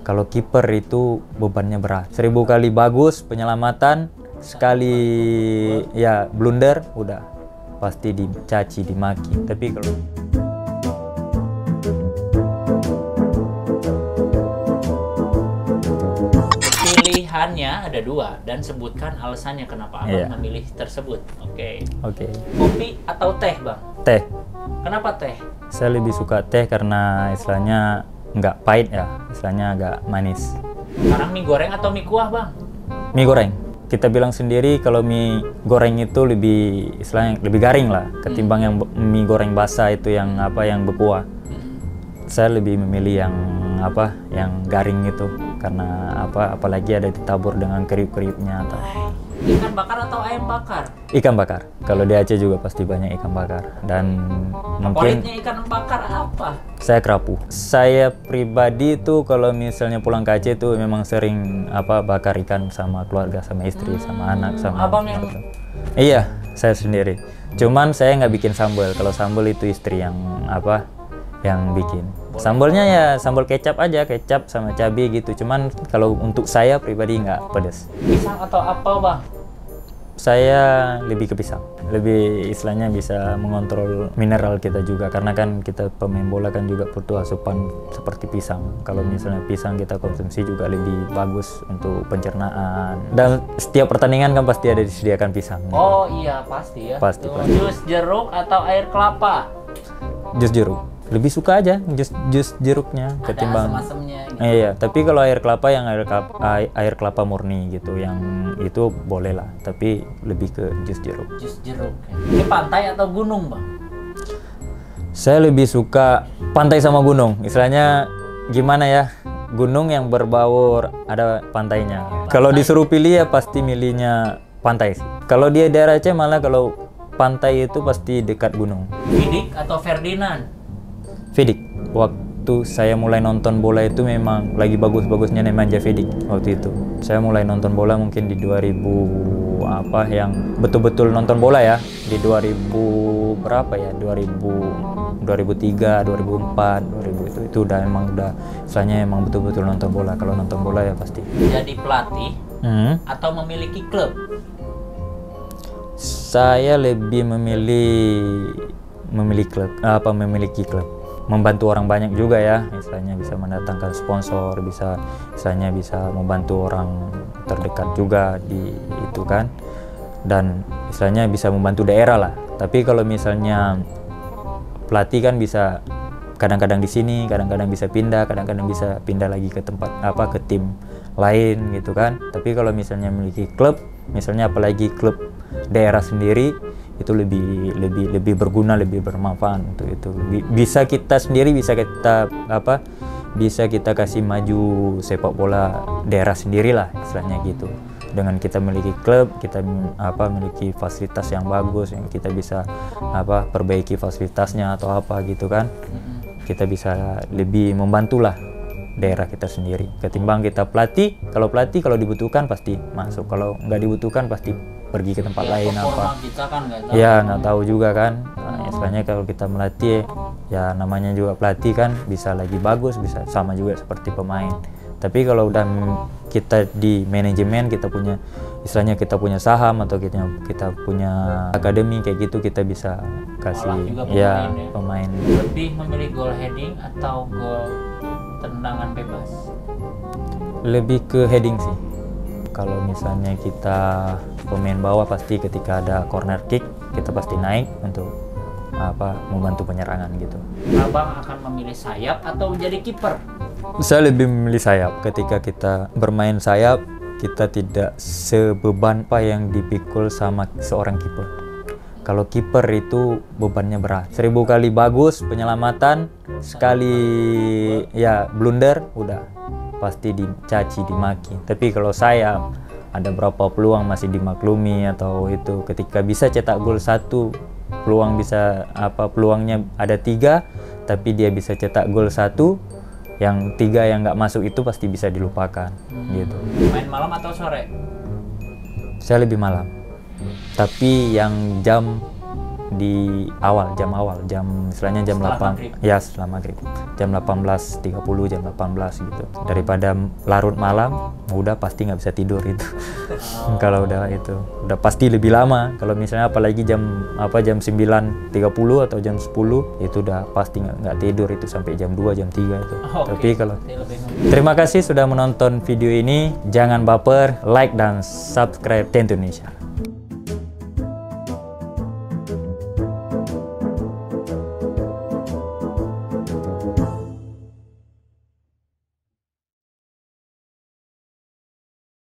Kalau kiper itu bebannya berat. 1000 kali bagus penyelamatan, sekali ya blunder udah pasti dicaci, dimaki. Tapi kalau pilihannya ada dua dan sebutkan alasannya kenapa abang memilih tersebut. Oke. Kopi atau teh, bang? Teh. Kenapa teh? Saya lebih suka teh karena istilahnya nggak pahit ya, istilahnya agak manis. Sekarang mie goreng atau mie kuah, bang? Mie goreng. Kita bilang sendiri kalau mie goreng itu lebih istilahnya lebih garing lah ketimbang yang mie goreng basah itu yang yang berkuah. Saya lebih memilih yang garing itu karena apalagi ada ditabur dengan kriuk-kriuknya atau ikan bakar atau ayam bakar? Ikan bakar. Kalau di Aceh juga pasti banyak ikan bakar dan mungkin favoritnya ikan bakar apa? Saya kerapu. Saya pribadi tuh kalau misalnya pulang ke Aceh tuh memang sering bakar ikan sama keluarga, sama istri, sama anak, sama abang yang Iya, saya sendiri. Cuman saya nggak bikin sambal. Kalau sambal itu istri yang bikin. Sambalnya ya sambal kecap aja, kecap sama cabai gitu. Cuman kalau untuk saya pribadi nggak pedas. Pisang atau apa, bang? Saya lebih ke pisang. Lebih istilahnya bisa mengontrol mineral kita juga. Karena kan kita pemain bola kan juga butuh asupan seperti pisang. Kalau misalnya pisang kita konsumsi juga lebih bagus untuk pencernaan. Dan setiap pertandingan kan pasti ada disediakan pisang. Oh iya, pasti ya. Pasti. Jus jeruk atau air kelapa? Jus jeruk. Lebih suka aja jus jeruknya ketimbang asam-asamnya gitu. Iya, tapi kalau air kelapa yang air kelapa murni gitu, yang itu boleh lah, tapi lebih ke jus jeruk. Jus jeruk. Ini pantai atau gunung, bang? Saya lebih suka pantai sama gunung. Istilahnya gimana ya? Gunung yang berbaur ada pantainya. Kalau disuruh pilih ya pasti milihnya pantai sih. Kalau dia daerah Aceh malah kalau pantai itu pasti dekat gunung. Vidic atau Ferdinand? Vidic. Waktu saya mulai nonton bola itu memang lagi bagus-bagusnya Nemanja Vidic waktu itu. Saya mulai nonton bola mungkin di 2000 yang betul-betul nonton bola ya. Di 2000 berapa ya? 2003, 2004, 2000 itu udah misalnya emang betul-betul nonton bola. Kalau nonton bola ya pasti. Jadi pelatih atau memiliki klub? Saya lebih memilih klub, memiliki klub. Membantu orang banyak juga ya, misalnya bisa mendatangkan sponsor, bisa membantu orang terdekat juga di itu kan, dan misalnya bisa membantu daerah lah. Tapi kalau misalnya pelatih kan bisa kadang-kadang di sini, kadang-kadang bisa pindah lagi ke tempat ke tim lain gitu kan. Tapi kalau misalnya memiliki klub, misalnya apalagi klub daerah sendiri, itu lebih berguna, lebih bermanfaat untuk itu. Bisa kita kasih maju sepak bola daerah sendirilah istilahnya gitu. Dengan kita memiliki klub, kita memiliki fasilitas yang bagus, yang kita bisa perbaiki fasilitasnya atau gitu kan. Kita bisa lebih membantulah daerah kita sendiri ketimbang kita pelatih. Kalau dibutuhkan pasti masuk, kalau nggak dibutuhkan pasti pergi ke tempat lain kita kan nggak tahu. Ya nggak tahu juga kan. Istilahnya kalau kita melatih ya namanya juga pelatih kan, bisa lagi bagus, bisa sama juga seperti pemain. Tapi kalau udah kita di manajemen, kita punya saham atau kita punya akademi kayak gitu, kita bisa kasih pemain. Lebih memilih goal heading atau gol tendangan bebas? Lebih ke heading sih. Kalau misalnya kita pemain bawah, pasti ketika ada corner kick kita pasti naik untuk membantu penyerangan gitu. Abang akan memilih sayap atau menjadi kiper? Saya lebih memilih sayap. Ketika kita bermain sayap, kita tidak sebeban yang dipikul sama seorang kiper. Kalau kiper itu bebannya berat. 1000 kali bagus penyelamatan, sekali ya blunder udah pasti dicaci, dimaki. Tapi kalau saya ada berapa peluang masih dimaklumi atau itu, ketika bisa cetak gol 1, peluangnya ada 3, tapi dia bisa cetak gol 1, yang 3 yang nggak masuk itu pasti bisa dilupakan gitu. Main malam atau sore? Saya lebih malam, tapi yang jam di jam awal, istilahnya jam Setelah 8 maghrib. ya setelah maghrib, jam 18.30, jam 18 gitu, daripada larut malam udah pasti nggak bisa tidur itu. Kalau udah itu udah pasti lebih lama. Kalau misalnya apalagi jam 9.30 atau jam 10 itu udah pasti nggak tidur itu sampai jam 2 jam 3 itu. Tapi kalau terima kasih sudah menonton video ini, jangan baper, like dan subscribe Tento Indonesia.